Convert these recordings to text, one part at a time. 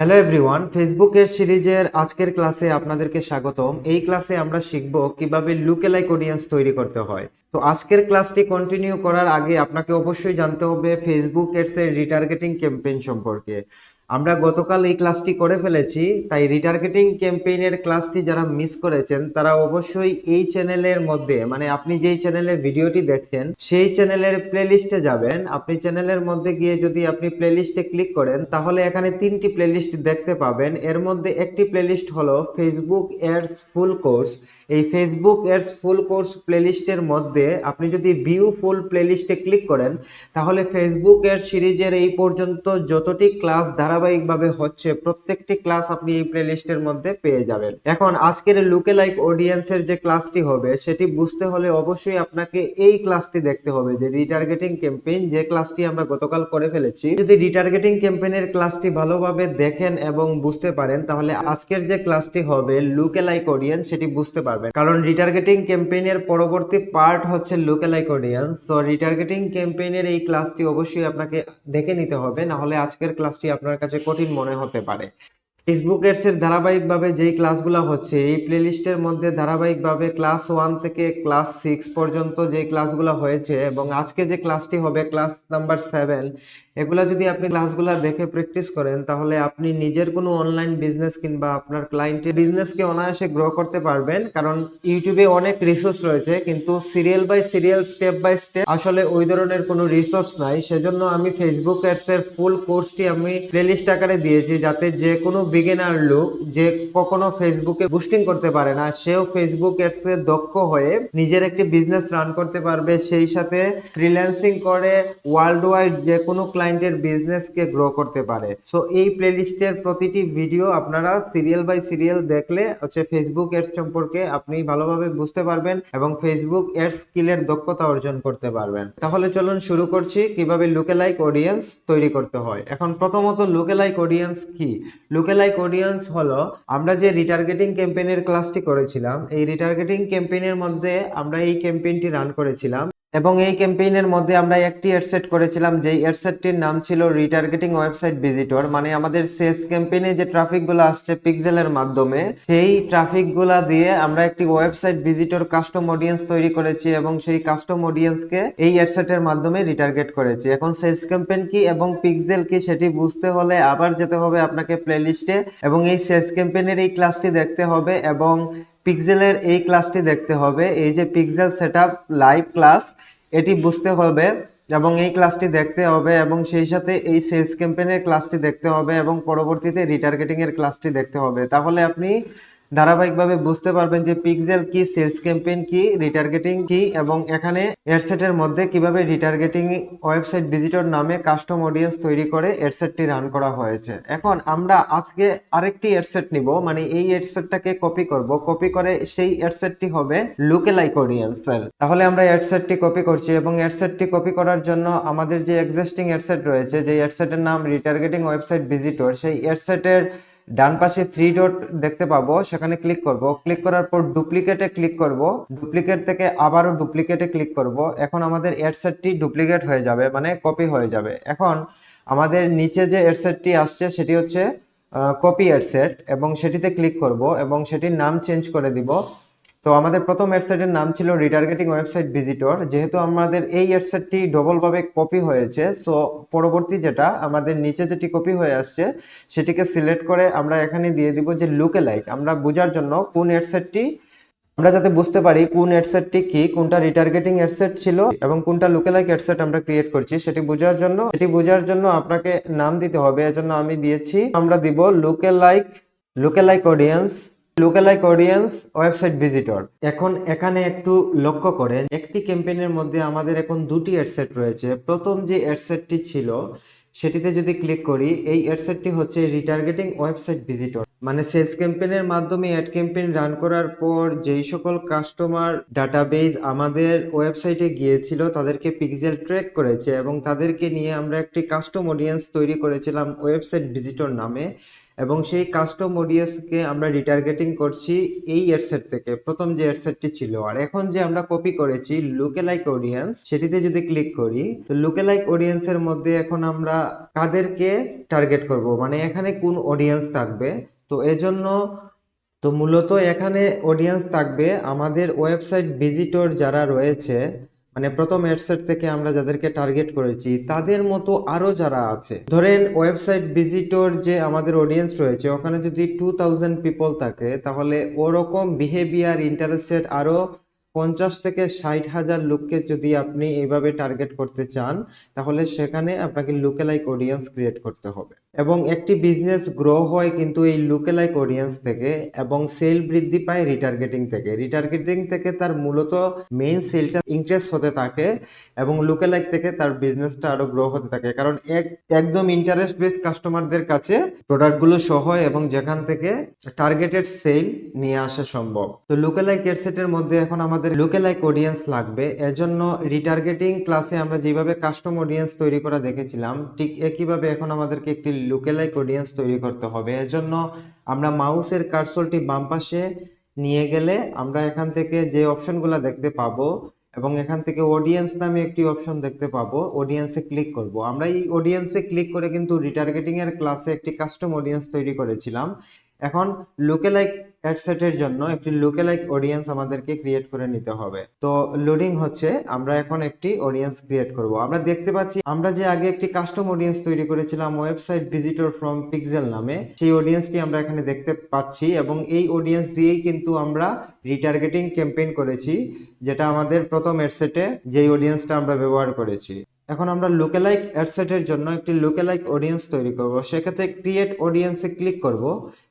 Hello everyone, ফেসবুকের সিরিজের আজকের ক্লাসে আপনাদেরকে স্বাগতম। এই ক্লাসে আমরা শিখব কিভাবে লুকেলাইক অডিয়েন্স তৈরি করতে হয়। তো আজকের ক্লাসটি কন্টিনিউ করার আগে আপনাকে অবশ্যই জানতে হবে ফেসবুক এডসের রিটার্গেটিং ক্যাম্পেইন সম্পর্কে। আমরা গতকাল এই ক্লাসটি করে ফেলেছি, তাই রিটার্গেটিং ক্যাম্পেইনের ক্লাসটি যারা মিস করেছেন তারা অবশ্যই এই চ্যানেলের মধ্যে, মানে আপনি যেই চ্যানেলে ভিডিওটি দেখছেন সেই চ্যানেলের প্লেলিস্টে যাবেন। আপনি চ্যানেলের মধ্যে গিয়ে যদি আপনি প্লেলিস্টে ক্লিক করেন তাহলে এখানে তিনটি প্লেলিস্ট দেখতে পাবেন। এর মধ্যে একটি প্লেলিস্ট হলো ফেসবুক এডস ফুল কোর্স। এই ফেসবুক এডস ফুল কোর্স প্লেলিস্টের মধ্যে আপনি যদি ভিউ ফুল প্লেলিস্টে ক্লিক করেন তাহলে ফেসবুক এডস সিরিজের এই পর্যন্ত যতটি ক্লাস ধারাবাহিকভাবে হচ্ছে প্রত্যেকটি ক্লাস আপনি এই প্লেলিস্টের মধ্যে পেয়ে যাবেন। এখন আজকের লুকেলাইক অডিয়েন্সের যে ক্লাসটি হবে সেটি বুঝতে হলে অবশ্যই আপনাকে এই ক্লাসটি দেখতে হবে, যে রিটার্গেটিং ক্যাম্পেইন, যে ক্লাসটি আমরা গতকাল করে ফেলেছি। যদি রিটার্গেটিং ক্যাম্পেইনের ক্লাসটি ভালোভাবে দেখেন এবং বুঝতে পারেন তাহলে আজকের যে ক্লাসটি হবে লুকেলাইক অডিয়েন্স সেটি বুঝতে পারবেন। কারণ রিটার্গেটিং ক্যাম্পেইনের পরবর্তী পার্ট হচ্ছে লুকেলাইক অডিয়েন্স। সো রিটার্গেটিং ক্যাম্পেইনের এই ক্লাসটি অবশ্যই আপনাকে দেখে নিতে হবে, না হলে আজকের ক্লাসটি আপনার কাছে কঠিন মনে হতে পারে। ফেসবুক এডসের ধারাবাহিকভাবে যেই ক্লাসগুলো হচ্ছে এই প্লেলিস্টের মধ্যে ধারাবাহিকভাবে ক্লাস 1 থেকে ক্লাস 6 পর্যন্ত যে ক্লাসগুলো হয়েছে এবং আজকে যে ক্লাসটি হবে ক্লাস নাম্বার 7, এগুলা যদি আপনি ক্লাসগুলো দেখে প্র্যাকটিস করেন তাহলে আপনি নিজের কোনো অনলাইন বিজনেস কিংবা আপনার ক্লায়েন্টের বিজনেসকে অনায়াসে গ্রো করতে পারবেন। কারণ ইউটিউবে অনেক রিসোর্স রয়েছে কিন্তু serial by serial, step by step আসলে ওই ধরনের কোনো রিসোর্স নাই। সেজন্য আমি ফেসবুক এডসের ফুল কোর্সটি আমি প্লেলিস্ট আকারে দিয়েছি, যাতে যে কোনো বিগিনার লোক যে কখনো ফেসবুকে বুস্টিং করতে পারে না সেও ফেসবুক এডসে দক্ষ হয়ে নিজের একটি বিজনেস রান করতে পারবে, সেই সাথে ফ্রিল্যান্সিং করে ওয়ার্ল্ড ওয়াইড যে কোনো ক্লায়েন্টের বিজনেসকে গ্রো করতে পারে। সো এই প্লেলিস্টের প্রতিটি ভিডিও আপনারা সিরিয়াল বাই সিরিয়াল দেখলে হচ্ছে ফেসবুক এডস সম্পর্কে আপনি ভালোভাবে বুঝতে পারবেন এবং ফেসবুক এডস স্কিলের দক্ষতা অর্জন করতে পারবেন। তাহলে চলুন শুরু করছি কিভাবে লুকেলাইক অডিয়েন্স তৈরি করতে হয়। এখন প্রথমত লুকেলাইক অডিয়েন্স কি? লুকেলাইক অডিয়েন্স হলো, আমরা যে রিটার্গেটিং ক্যাম্পেইনের ক্লাসটি করেছিলাম এই রিটার্গেটিং ক্যাম্পেইনের মধ্যে আমরা এই ক্যাম্পেইনটি রান করেছিলাম এবং এই ক্যাম্পেইনের মধ্যে আমরা একটি অ্যাডসেট করেছিলাম, যেই অ্যাডসেটটির নাম ছিল রিটার্গেটিং ওয়েবসাইট ভিজিটর। মানে আমাদের সেলস ক্যাম্পেইনে যে ট্রাফিকগুলো আসছে পিক্সেলের মাধ্যমে সেই ট্রাফিকগুলা দিয়ে আমরা একটি ওয়েবসাইট ভিজিটর কাস্টম অডিয়েন্স তৈরি করেছি এবং সেই কাস্টম অডিয়েন্সকে এই অ্যাডসেটের মাধ্যমে রিটার্গেট করেছি। এখন সেলস ক্যাম্পেইন কি এবং পিক্সেল কি সেটি বুঝতে হলে আবার যেতে হবে আপনাকে প্লেলিস্টে এবং এই সেলস ক্যাম্পেইনের এই ক্লাসটি দেখতে হবে এবং পিক্সেলের এই ক্লাসটি দেখতে হবে। এই যে পিক্সেল সেটআপ লাইভ ক্লাস, এটি বুঝতে হবে এবং এই ক্লাসটি দেখতে হবে এবং সেই সাথে এই সেলস ক্যাম্পেইনের ক্লাসটি দেখতে হবে এবং পরবর্তীতে রিটার্গেটিং এর ক্লাসটি দেখতে হবে। তাহলে আপনি ধারাবাহিকভাবে বুঝতে পারবেন যে পিক্সেল কি, সেলস ক্যাম্পেইন কি, রিটার্গেটিং কি এবং এখানে অ্যাডসেটের মধ্যে কিভাবে রিটার্গেটিং ওয়েবসাইট ভিজিটর নামে কাস্টম অডিয়েন্স তৈরি করে অ্যাডসেটটি রান করা হয়েছে। এখন আমরা আজকে আরেকটি অ্যাডসেট নিব, মানে এই অ্যাডসেটটাকে কপি করব, কপি করে সেই অ্যাডসেটটি হবে লুকেলাইক অডিয়েন্স। তাহলে আমরা অ্যাডসেটটি কপি করছি এবং অ্যাডসেটটি কপি করার জন্য আমাদের যে এক্সিস্টিং অ্যাডসেট রয়েছে, যে অ্যাডসেটের নাম রিটার্গেটিং ওয়েবসাইট ভিজিটর, সেই অ্যাডসেটের ডান পাশে 3 ডট দেখতে পাবো, সেখানে ক্লিক করব। ক্লিক করার পর ডুপ্লিকেটে ক্লিক করব, ডুপ্লিকেট থেকে আবারও ডুপ্লিকেটে ক্লিক করব। এখন আমাদের অ্যাডসেটটি ডুপ্লিকেট হয়ে যাবে, মানে কপি হয়ে যাবে। এখন আমাদের নিচে যে অ্যাডসেটটি আসছে সেটি হচ্ছে কপি অ্যাডসেট এবং সেটিতে ক্লিক করব এবং সেটির নাম চেঞ্জ করে দিব। তো আমাদের প্রথম অ্যাডসেটের নাম ছিল রিটার্গেটিং ওয়েবসাইট ভিজিটর। যেহেতু আমাদের এই অ্যাডসেটটি ডবলভাবে কপি হয়েছে, সো পরবর্তী যেটা আমাদের নিচে যেটি কপি হয়ে আসছে সেটিকে সিলেক্ট করে আমরা এখানে দিয়ে দিব যে লুকেলাইক। আমরা বোঝার জন্য কোন অ্যাডসেটটি, আমরা যাতে বুঝতে পারি কোন অ্যাডসেটটি কি, কোনটা রিটার্গেটিং অ্যাডসেট ছিল এবং কোনটা লুকেলাইক অ্যাডসেট আমরা ক্রিয়েট করছি, সেটি বোঝার জন্য আপনাকে নাম দিতে হবে। এজন্য আমি দিয়েছি, আমরা দিব লুকেলাইক অডিয়েন্স, লুকেলাইক অডিয়েন্স ওয়েবসাইট ভিজিটর। এখন এখানে একটু লক্ষ্য করেন, একটি ক্যাম্পেইনের মধ্যে আমাদের এখন দুটি অ্যাডসেট রয়েছে। প্রথম যে অ্যাডসেটটি ছিল সেটিতে যদি ক্লিক করি, এই অ্যাডসেটটি হচ্ছে রিটার্গেটিং ওয়েবসাইট ভিজিটর। মানে সেলস ক্যাম্পেইনের মাধ্যমে অ্যাড ক্যাম্পেইন রান করার পর যেই সকল কাস্টমার ডাটাবেজ আমাদের ওয়েবসাইটে গিয়েছিল তাদেরকে পিক্সেল ট্র্যাক করেছে এবং তাদেরকে নিয়ে আমরা একটি কাস্টম অডিয়েন্স তৈরি করেছিলাম ওয়েবসাইট ভিজিটর নামে, এবং সেই কাস্টম অডিয়েন্সকে আমরা রিটার্গেটিং করছি এই অ্যাডসেট থেকে, প্রথম যে অ্যাডসেটটি ছিল। আর এখন যে আমরা কপি করেছি লুকেলাইক অডিয়েন্স, সেটিতে যদি ক্লিক করি তো লুকেলাইক অডিয়েন্সের মধ্যে এখন আমরা কাদেরকে টার্গেট করব, মানে এখানে কোন অডিয়েন্স থাকবে। তো এজন্য তো মূলত এখানে অডিয়েন্স থাকবে আমাদের ওয়েবসাইট ভিজিটর যারা রয়েছে, মানে প্রথম অ্যাডসেট থেকে আমরা যাদেরকে টার্গেট করেছি তাদের মতো আরো যারা আছে। ধরেন ওয়েবসাইট ভিজিটর যে আমাদের অডিয়েন্স রয়েছে ওখানে যদি 2000 পিপল থাকে, তাহলে ওরকম বিহেভিয়ার ইন্টারেস্টেড আরো 50 থেকে 60,000 লোককে যদি আপনি এইভাবে টার্গেট করতে চান, তাহলে সেখানে আপনাকে লুকেলাইক অডিয়েন্স ক্রিয়েট করতে হবে। এবং একটি বিজনেস গ্রো হয় কিন্তু এই লুকেলাইক অডিয়েন্স থেকে, এবং সেল বৃদ্ধি পায় রিটার্গেটিং থেকে। রিটার্গেটিং থেকে তার মূলত মেইন সেলটা ইনক্রিজ হতে থাকে এবং লুকেলাইক থেকে তার বিজনেসটা আরো গ্রো হতে থাকে, কারণ একদম ইন্টারেস্ট বেস কাস্টমারদের কাছে প্রোডাক্টগুলো শো হয় এবং যেখান থেকে টার্গেটেড সেল নিয়ে আসা সম্ভব। তো লুকেলাইক অ্যাডসেটের মধ্যে এখন আমাদের লুকেলাইক অডিয়েন্স লাগবে। এজন্য রিটার্গেটিং ক্লাসে আমরা যেভাবে কাস্টম অডিয়েন্স তৈরি করা দেখেছিলাম, ঠিক একইভাবে এখন আমাদেরকে একটি লুকেলাইক অডিয়েন্স তৈরি করতে হবে। এজন্য আমরা মাউসের কার্সরটি বাম পাশে নিয়ে গেলে আমরা এখান থেকে যে অপশনগুলো দেখতে পাবো এবং এখান থেকে অডিয়েন্স নামে একটি অপশন দেখতে পাবো, অডিয়েন্সে ক্লিক করব। আমরা এই অডিয়েন্সে ক্লিক করে কিন্তু রিটার্গেটিং এর ক্লাসে একটি কাস্টম অডিয়েন্স তৈরি করেছিলাম। এখন লুকেলাইক অ্যাডসেটের জন্য একটি লুকেলাইক অডিয়েন্স আমাদেরকে ক্রিয়েট করে নিতে হবে। তো লোডিং হচ্ছে, আমরা এখন একটি অডিয়েন্স ক্রিয়েট করব। আমরা দেখতে পাচ্ছি আমরা যে আগে একটি কাস্টম অডিয়েন্স তৈরি করেছিলাম ওয়েবসাইট ভিজিটর ফ্রম পিক্সেল নামে, সেই অডিয়েন্সটি আমরা এখানে দেখতে পাচ্ছি এবং এই অডিয়েন্স দিয়েই কিন্তু আমরা রিটার্গেটিং ক্যাম্পেইন করেছি, যেটা আমাদের প্রথম অ্যাডসেটে যেই অডিয়েন্সটা আমরা ব্যবহার করেছি। এখন আমরা লুকেলাইক অ্যাডসেটের জন্য একটি লুকেলাইক অডিয়েন্স তৈরি করব। সেক্ষেত্রে ক্রিয়েট অডিয়েন্সে ক্লিক করব।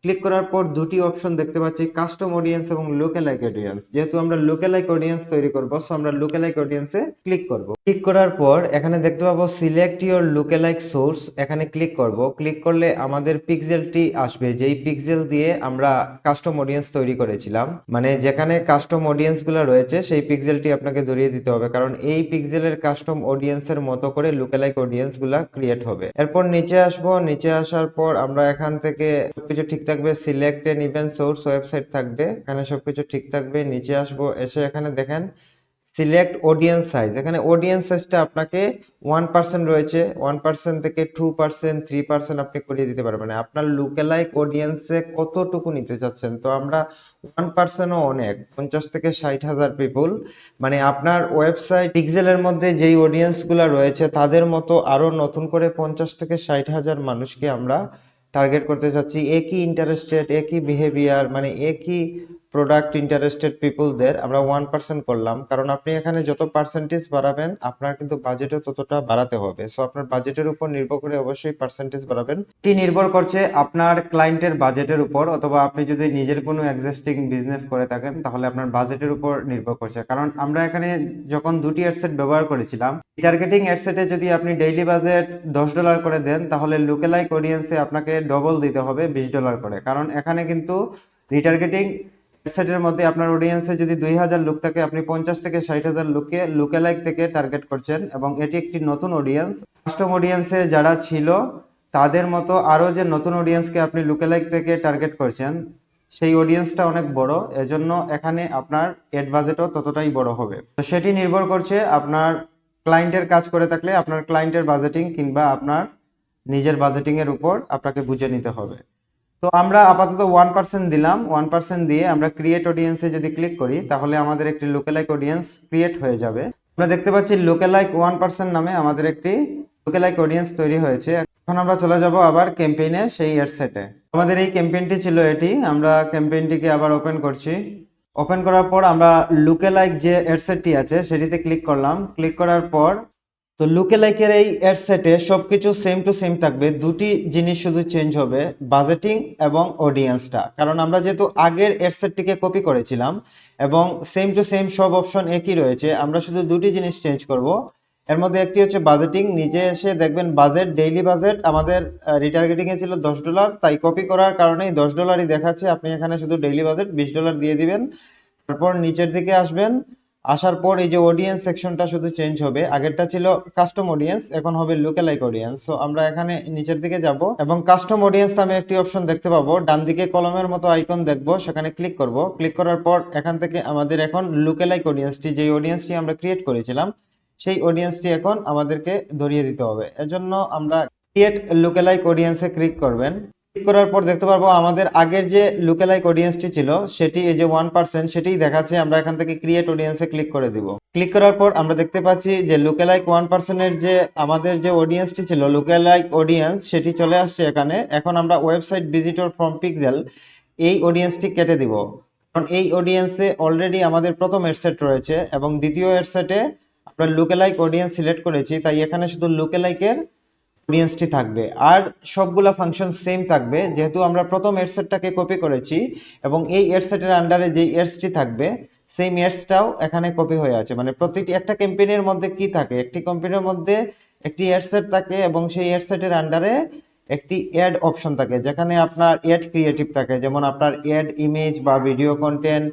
ক্লিক করার পর দুটি অপশন দেখতে পাচ্ছি, কাস্টম অডিয়েন্স এবং লুকেলাইক অডিয়েন্স। যেহেতু আমরা লুকেলাইক অডিয়েন্স তৈরি করব, সো আমরা লুকেলাইক অডিয়েন্সে ক্লিক করব। ক্লিক করার পর এখানে দেখতে পাবো সিলেক্ট ইওর লুকেলাইক সোর্স, এখানে ক্লিক করব। ক্লিক করলে আমাদের পিক্সেলটি আসবে, যেই পিক্সেল দিয়ে আমরা কাস্টম অডিয়েন্স তৈরি করেছিলাম। মানে যেখানে কাস্টম অডিয়েন্স গুলো রয়েছে সেই পিক্সেলটি আপনাকে ধরিয়ে দিতে হবে, কারণ এই পিক্সেলের কাস্টম অডিয়েন্সের মতো করে লুকেলাইক অডিয়েন্স গুলা ক্রিয়েট হবে। এরপর নিচে আসবো, নিচে আসার পর আমরা এখান থেকে সবকিছু ঠিক থাকবে, select N event source website থাকবে, এখানে সবকিছু ঠিক থাকবে। নিচে আসবো, এসে এখানে দেখেন সিলেক্ট অডিয়েন্স সাইজ, এখানে অডিয়েন্স সাইজটা আপনাকে 1% রয়েছে, 1% থেকে 2%, 3% আপনি করিয়ে দিতে পারবেন। আপনার লুকেলাইক অডিয়েন্সে কতটুকু নিতে চাচ্ছেন। তো আমরা 1%ও অনেক, 50 থেকে 60,000 পিপুল, মানে আপনার ওয়েবসাইট পিক্সেলের মধ্যে যেই অডিয়েন্সগুলো রয়েছে তাদের মতো আরো নতুন করে 50 থেকে 60,000 মানুষকে আমরা টার্গেট করতে চাচ্ছি। একই ইন্টারেস্টেড, একই বিহেভিয়ার, মানে একই প্রোডাক্ট ইন্টারেস্টেড পিপলদের আমরা 1% করলাম, কারণ আপনি এখানে যত পার্সেন্টেজ বাড়াবেন আপনার কিন্তু বাজেটও ততটা বাড়াতে হবে। সো আপনার বাজেটের উপর নির্ভর করে অবশ্যই পার্সেন্টেজ বাড়াবেন। এটি নির্ভর করছে আপনার ক্লায়েন্টের বাজেটের উপর, অথবা আপনি যদি নিজের কোনো এক্সিস্টিং বিজনেস করে থাকেন তাহলে আপনার বাজেটের উপর নির্ভর করছে। কারণ আমরা এখানে যখন দুটি অ্যাডসেট ব্যবহার করেছিলাম, টার্গেটিং অ্যাডসেটে যদি আপনি ডেইলি বাজেট $10 করে দেন, তাহলে লুকেলাইক অডিয়েন্সে আপনাকে ডবল দিতে হবে $20 করে, কারণ এখানে কিন্তু রিটার্গেটিং সেটের মধ্যে আপনার অডিয়েন্সে যদি 2000 লোক থাকে, আপনি 50 থেকে 60,000 লোককে লুকেলাইক থেকে টার্গেট করছেন এবং এটি একটি নতুন অডিয়েন্স। কাস্টম অডিয়েন্সে যারা ছিল তাদের মতো আরো যে নতুন অডিয়েন্সকে আপনি লুকেলাইক থেকে টার্গেট করছেন সেই অডিয়েন্সটা অনেক বড়, এজন্য এখানে আপনার এড বাজেটও ততটাই বড় হবে। তো সেটি নির্ভর করছে আপনার ক্লায়েন্টের কাজ করে থাকলে আপনার ক্লায়েন্টের বাজেটিং কিংবা আপনার নিজের বাজেটিং এর উপর আপনাকে বুঝে নিতে হবে। তো আমরা আপাতত 1% দিলাম, 1% দিয়ে আমরা ক্রিয়েট অডিয়েন্সে যদি ক্লিক করি তাহলে আমাদের একটি লুকেলাইক অডিয়েন্স ক্রিয়েট হয়ে যাবে। আমরা দেখতে পাচ্ছি লুকেলাইক 1% নামে আমাদের একটি লুকেলাইক অডিয়েন্স তৈরি হয়েছে। এখন আমরা চলে যাব আবার ক্যাম্পেইনে, সেই অ্যাডসেটে। আমাদের এই ক্যাম্পেইনটি ছিল এটি, আমরা ক্যাম্পেইনটিকে আবার ওপেন করছি। ওপেন করার পর আমরা লুকেলাইক যে অ্যাডসেটটি আছে সেটিতে ক্লিক করলাম। ক্লিক করার পর তো লুকেলাইকের এই অ্যাডসেটে সবকিছু সেম টু সেম থাকবে, দুটি জিনিস শুধু চেঞ্জ হবে, বাজেটিং এবং অডিয়েন্সটা। কারণ আমরা যেহেতু আগের অ্যাডসেটটিকে কপি করেছিলাম এবং সেম টু সেম সব অপশন একই রয়েছে, আমরা শুধু দুটি জিনিস চেঞ্জ করব, এর মধ্যে একটি হচ্ছে বাজেটিং, নিচে এসে দেখবেন বাজেট, ডেইলি বাজেট আমাদের রিটার্গেটিং এ ছিল $10, তাই কপি করার কারণেই $10ই দেখাচ্ছে। আপনি এখানে শুধু ডেইলি বাজেট $20 দিয়ে দিবেন। তারপর নিচের দিকে আসবেন, আসার পর এই যে অডিয়েন্স সেকশনটা শুধু চেঞ্জ হবে, আগেরটা ছিল কাস্টম অডিয়েন্স, এখন হবে লুকালাইক অডিয়েন্স। সো আমরা এখানে নিচের দিকে যাব এবং কাস্টম অডিয়েন্স নামে একটি অপশন দেখতে পাবো, ডান দিকে কলমের মতো আইকন দেখবো, সেখানে ক্লিক করব। ক্লিক করার পর এখান থেকে আমাদের এখন লুকালাইক অডিয়েন্সটি, যে অডিয়েন্সটি আমরা ক্রিয়েট করেছিলাম সেই অডিয়েন্সটি এখন আমাদেরকে ধরিয়ে দিতে হবে। এজন্য আমরা ক্রিয়েট লুকালাইক অডিয়েন্সে ক্লিক করবেন। ক্লিক করার পর দেখতে পারবো আমাদের আগের যে লুকালাইক অডিয়েন্সটি ছিল সেটি, এই যে 1%, সেটিই দেখাচ্ছে। আমরা এখান থেকে ক্রিয়েট অডিয়েন্সে ক্লিক করে দিব। ক্লিক করার পর আমরা দেখতে পাচ্ছি যে লুকালাইক 1% এর যে আমাদের যে অডিয়েন্সটি ছিল লুকালাইক অডিয়েন্স, সেটি চলে আসছে এখানে। এখন আমরা ওয়েবসাইট ভিজিটর ফ্রম পিক্সেল এই অডিয়েন্সটি কেটে দিব, কারণ এই অডিয়েন্সে অলরেডি আমাদের প্রথম এডসেট রয়েছে এবং দ্বিতীয় এডসেটে আমরা লুকালাইক অডিয়েন্স সিলেক্ট করেছি, তাই এখানে শুধু লুকালাইকের অডিয়েন্সটি থাকবে আর সবগুলা ফাংশন সেম থাকবে, যেহেতু আমরা প্রথম এডসেটটাকে কপি করেছি এবং এই এডসেটের আন্ডারে যে এডসটি থাকবে সেম এডসটাও এখানে কপি হয়ে আছে। মানে প্রতিটি একটা ক্যাম্পেইনের মধ্যে কি থাকে, একটি ক্যাম্পেইনের মধ্যে একটি এডসেট থাকে এবং সেই এডসেটের আন্ডারে একটি অ্যাড অপশন থাকে, যেখানে আপনার অ্যাড ক্রিয়েটিভ থাকে, যেমন আপনার অ্যাড ইমেজ বা ভিডিও কন্টেন্ট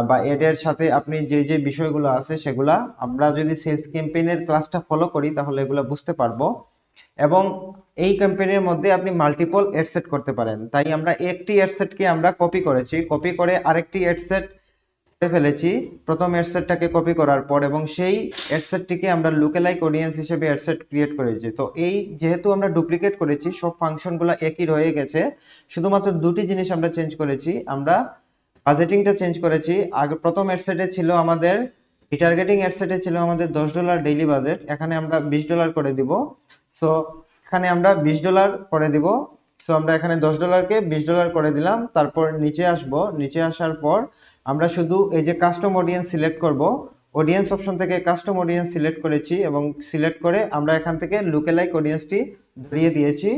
বা এডের সাথে আপনি যে যে বিষয়গুলো আছে সেগুলা আমরা যদি সেলস ক্যাম্পেইনের ক্লাসটা ফলো করি তাহলে এগুলো বুঝতে পারবো। এবং এই ক্যাম্পেইনের মধ্যে আপনি মাল্টিপল এড সেট করতে পারেন, তাই আমরা একটি এড সেটকে আমরা কপি করেছি, কপি করে আরেকটি এড সেট করে ফেলেছি প্রথম এড সেটটাকে কপি করার পর, এবং সেই এড সেটটিকে আমরা লুকালাইক অডিয়েন্স হিসেবে এড সেট ক্রিয়েট করেছি। তো এই যেহেতু আমরা ডুপ্লিকেট করেছি, সব ফাংশনগুলো একই রয়ে গেছে, শুধুমাত্র দুটি জিনিস আমরা চেঞ্জ করেছি। আমরা বাজেটিংটা চেঞ্জ করেছি। আগে প্রথম এড সেটে ছিল আমাদের, রিটার্গেটিং এড সেটে ছিল আমাদের $10 ডেইলি বাজেট, এখানে আমরা $20 করে দিব। সো এখানে আমরা $20 করে দিব। সো আমরা এখানে $10কে $20 করে দিলাম। তারপর নিচে আসব, নিচে আসার পর আমরা শুধু এই যে কাস্টম অডিয়েন্স সিলেক্ট করব, অডিয়েন্স অপশন থেকে কাস্টম অডিয়েন্স সিলেক্ট করেছি এবং সিলেক্ট করে আমরা এখান থেকে লুকালাইক অডিয়েন্সটি ধরিয়ে দিয়েছি,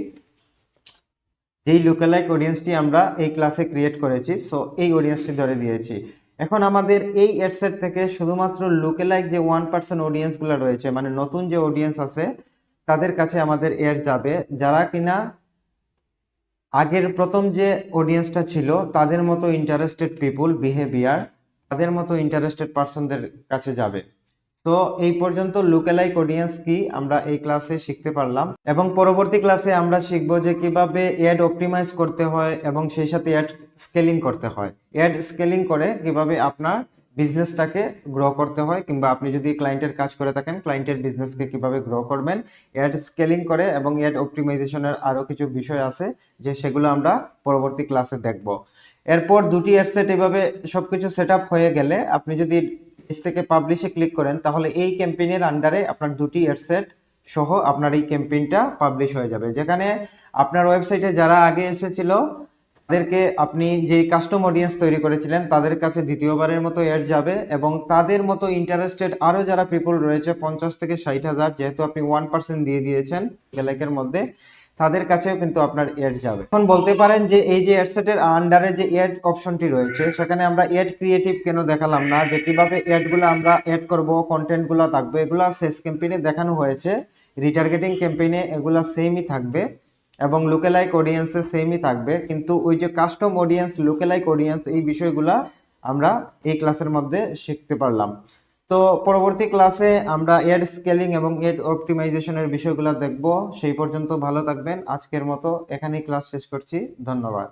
যেই লুকালাইক অডিয়েন্সটি আমরা এই ক্লাসে ক্রিয়েট করেছি। সো এই অডিয়েন্সটি ধরে দিয়েছি। এখন আমাদের এই অ্যাডসেট থেকে শুধুমাত্র লুকালাইক যে 1% অডিয়েন্সগুলো রয়েছে, মানে নতুন যে অডিয়েন্স আছে তাদের কাছে আমাদের অ্যাড যাবে, যারা কিনা আগের প্রথম যে অডিয়েন্সটা ছিল তাদের মতো ইন্টারেস্টেড পিপুল বিহেভিয়ার, তাদের মতো ইন্টারেস্টেড পার্সনদের কাছে যাবে। তো এই পর্যন্ত লুকালাইক অডিয়েন্স কি আমরা এই ক্লাসে শিখতে পারলাম, এবং পরবর্তী ক্লাসে আমরা শিখব যে কিভাবে অ্যাড অপটিমাইজ করতে হয় এবং সেই সাথে অ্যাড স্কেলিং করতে হয়। অ্যাড স্কেলিং করে কিভাবে আপনার বিজনেসটাকে গ্রো করতে হয়, কিংবা আপনি যদি ক্লায়েন্টের কাজ করে থাকেন ক্লায়েন্টের বিজনেসকে কিভাবে গ্রো করবেন, অ্যাড স্কেলিং করে এবং অ্যাড অপটিমাইজেশনের আরও কিছু বিষয় আছে যে সেগুলো আমরা পরবর্তী ক্লাসে দেখব। এরপর দুটি অ্যাডসেট এভাবে সবকিছু সেট আপ হয়ে গেলে আপনি যদি পেজ থেকে পাবলিশে ক্লিক করেন তাহলে এই ক্যাম্পেইনের আন্ডারে আপনার দুটি অ্যাডসেট সহ আপনার এই ক্যাম্পেইনটা পাবলিশ হয়ে যাবে, যেখানে আপনার ওয়েবসাইটে যারা আগে এসেছিল তাদেরকে আপনি যে কাস্টম অডিয়েন্স তৈরি করেছিলেন তাদের কাছে দ্বিতীয়বারের মতো অ্যাড যাবে, এবং তাদের মতো ইন্টারেস্টেড আরও যারা পিপল রয়েছে 50 থেকে 60,000, যেহেতু আপনি 1% দিয়ে দিয়েছেন লাইকের মধ্যে, তাদের কাছেও কিন্তু আপনার অ্যাড যাবে। এখন বলতে পারেন যে এই যে অ্যাডসেটের আন্ডারে যে অ্যাড অপশনটি রয়েছে সেখানে আমরা অ্যাড ক্রিয়েটিভ কেন দেখালাম না, যে কিভাবে অ্যাডগুলো আমরা অ্যাড করব, কন্টেন্টগুলো থাকবে, এগুলো সেলস ক্যাম্পেইনে দেখানো হয়েছে। রিটার্গেটিং ক্যাম্পেইনে এগুলো সেমই থাকবে এবং লুকালাইক অডিয়েন্সে সেমই থাকবে, কিন্তু ওই যে কাস্টম অডিয়েন্স, লুকালাইক অডিয়েন্স, এই বিষয়গুলা আমরা এই ক্লাসের মধ্যে শিখতে পারলাম। তো পরবর্তী ক্লাসে আমরা অ্যাড স্কেলিং এবং অ্যাড অপটিমাইজেশনের বিষয়গুলো দেখব। সেই পর্যন্ত ভালো থাকবেন। আজকের মতো এখানেই ক্লাস শেষ করছি। ধন্যবাদ।